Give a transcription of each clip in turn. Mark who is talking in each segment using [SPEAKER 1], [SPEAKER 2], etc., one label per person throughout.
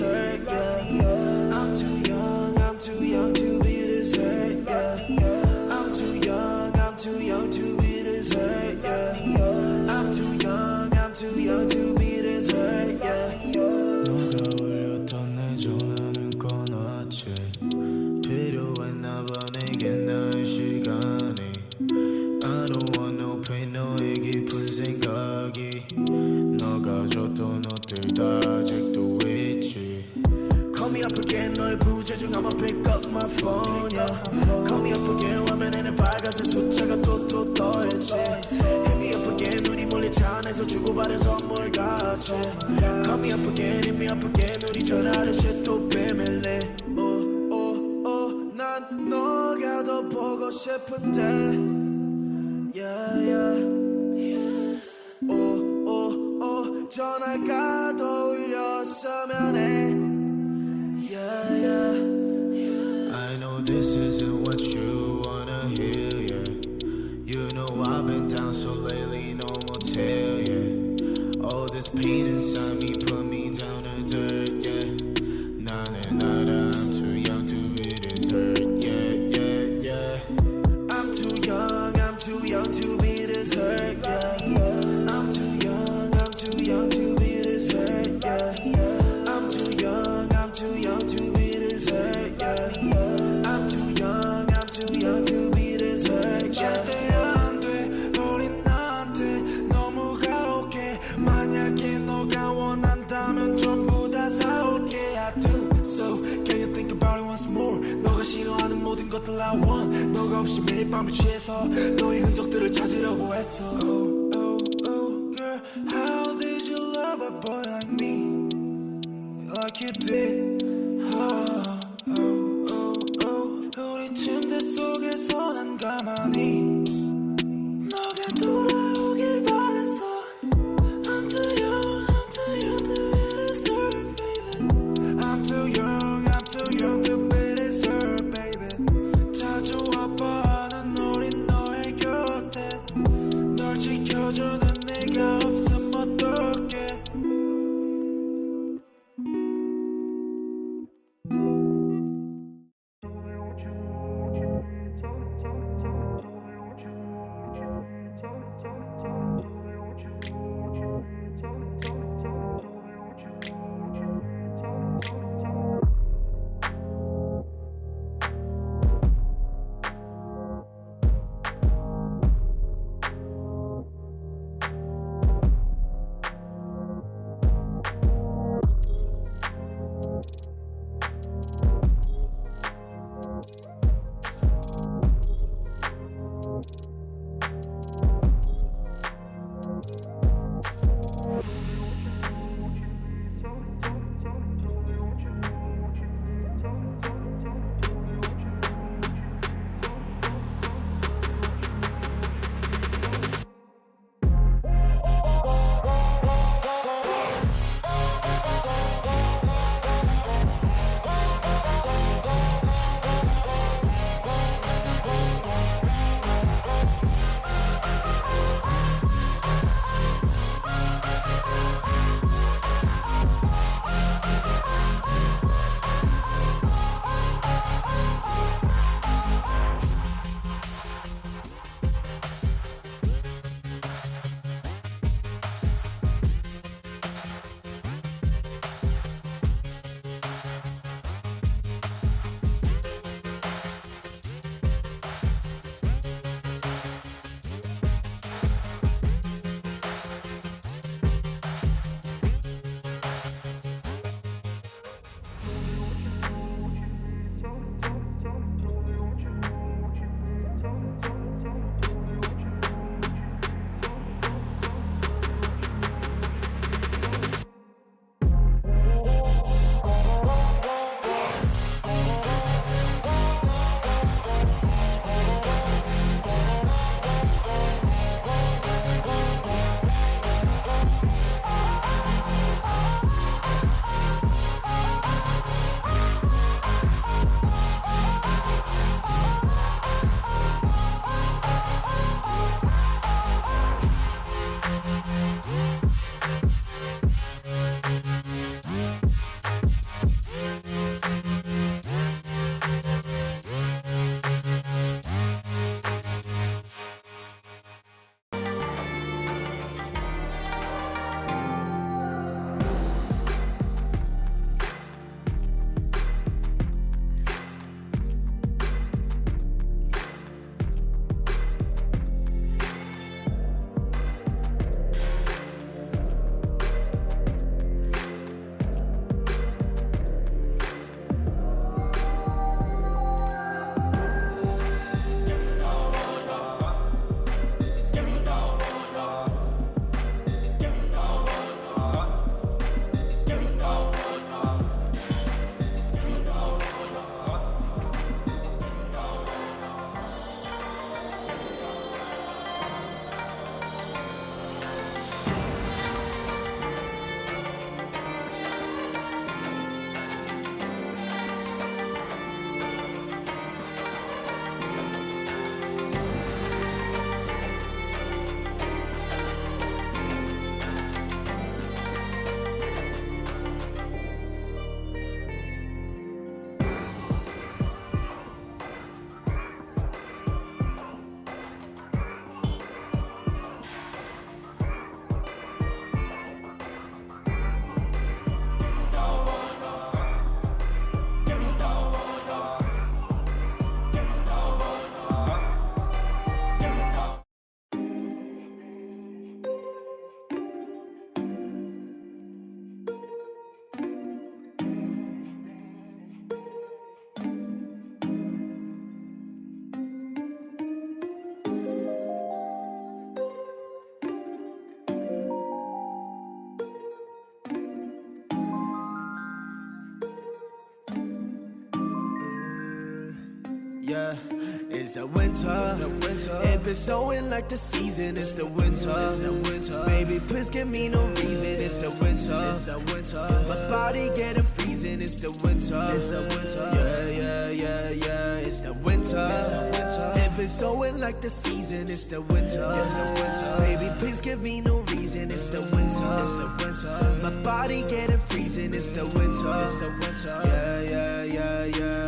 [SPEAKER 1] dessert, yeah. I'm too young to be dessert, yeah. I'm too young to be dessert, yeah. I'm too young to be dessert, yeah. 너가 울렸던 내 전화는 꺼놨지 필요했나봐 내게 나의 시간이 I don't want no pain 너의 깊은 생각이 너가 줬던 옷들 다 아직도 있지 Call me up again 너의 부재중 I'ma pick up my phone yeah. Call me up again 화면에는 빨간색 숫자가 또 떠있지 Hit me up again 우리 몰래 차 안에서 주고받은 선물 같이 Call me up again hit me up again 우리 전화하듯이 또 비밀리 난 너가 더 보고 싶은데 yeah yeah 전화가 더 울렸으면 해 yeah yeah I know this isn't what you wanna hear yeah You know I've been down so lately no more tell yeah All this pain inside me put me down to dirt yeah 나는 알아 I'm too young to be dessert yeah yeah yeah I'm too young to be dessert yeah I'm too young to be dessert, yeah. I'm too young to be dessert, yeah. I'm too young to be dessert, yeah. 절대 안 돼, 우린 나한테 너무 가혹해. 만약에 너가 원한다면 전부 다 사올게. I do, so can you think about it once more? 너가 싫어하는 모든 것들 I want. 너가 없이 매일 밤을 취해서 너의 흔적들을 찾으려고 했어. Oh, girl, how did you love a boy like me like you did 우리 침대 속에서 난 가만히 너가 돌아오길 바랬어 I'm too young to be dessert baby I'm too young to be dessert baby 자주 와봐하는 우린 너의 곁에 널 지켜주는 내가 없음 어떡해 Yeah, it's the winter. If it's snowing like the season, it's the winter. Baby, please give me no reason. It's the winter. My body getting freezing. It's the winter. Yeah. It's the winter. If it's snowing like the season, it's the winter. Baby, please give me no reason. It's the winter. My body getting freezing. It's the winter. Yeah.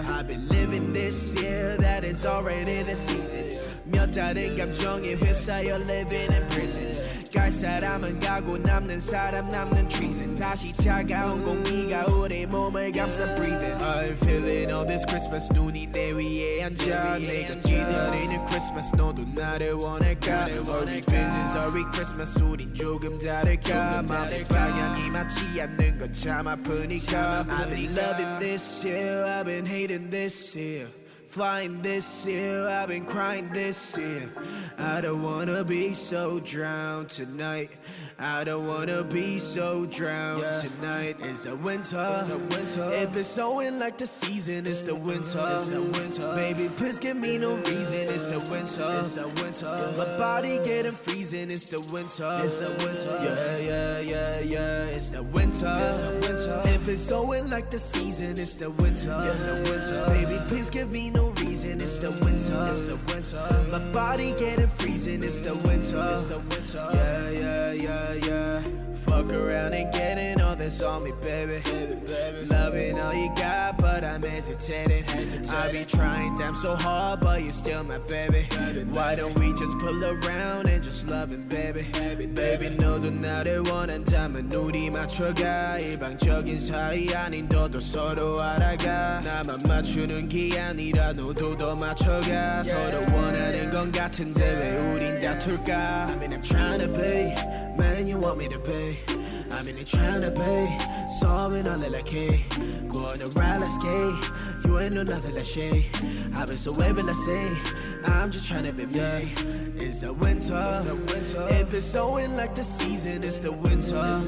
[SPEAKER 1] I've been living this year that is already the season. 몇 다른 감정에 휩싸여 living in prison. 갈 사람은 가고 남는 사람 남는 treason. 다시 차가운 공기가 우리 몸을 감싸 breathing. I'm feeling all this Christmas. 눈이 내 위에 앉아 내가 기다리는 Christmas. 너도 나를 원할까? Are we business? Are we Christmas? 우린 조금 다를까? 마음의 방향이 맞지 않는 건 참 아프니까. I've been loving this year. I've been hating this year. Flying this year, I've been crying this year. I don't wanna be so drowned tonight. I don't wanna be so drowned tonight. It's the winter. If it's snowing like the season, it's the winter. Baby, please give me no reason. It's the winter. My body getting freezing. It's the winter. Yeah. It's the winter. If it's snowing like the season, it's the winter. Baby, please give me no reason. It's the winter. My body getting freezing. It's the winter. Yeah. Fuck around and getting all this on me, baby. Loving all you got, but I'm hesitating. I be trying damn so hard, but you're still my baby. Why don't we just pull around and just love it, baby? Baby, 너도 나를 원한다면 우리 맞춰가. 일방적인 사이 아닌 너도 서로 알아가. 나만 맞추는 게 아니라 너도 더 맞춰가. 서로 원하는 건 같은데 왜 우린 다툴까? I mean I'm trying to pay, man you want me to pay. I mean I'm trying to pay, solving all like hey. Go on a ride, let's skate. You ain't know nothing like shade. I've been so able to say, I'm just trying to be me. It's the winter. If it's snowing like the season, it's the winter.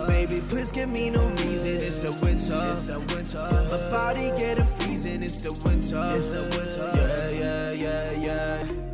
[SPEAKER 1] Baby, please give me no reason. It's the winter. My body getting freezing. It's the winter. Yeah.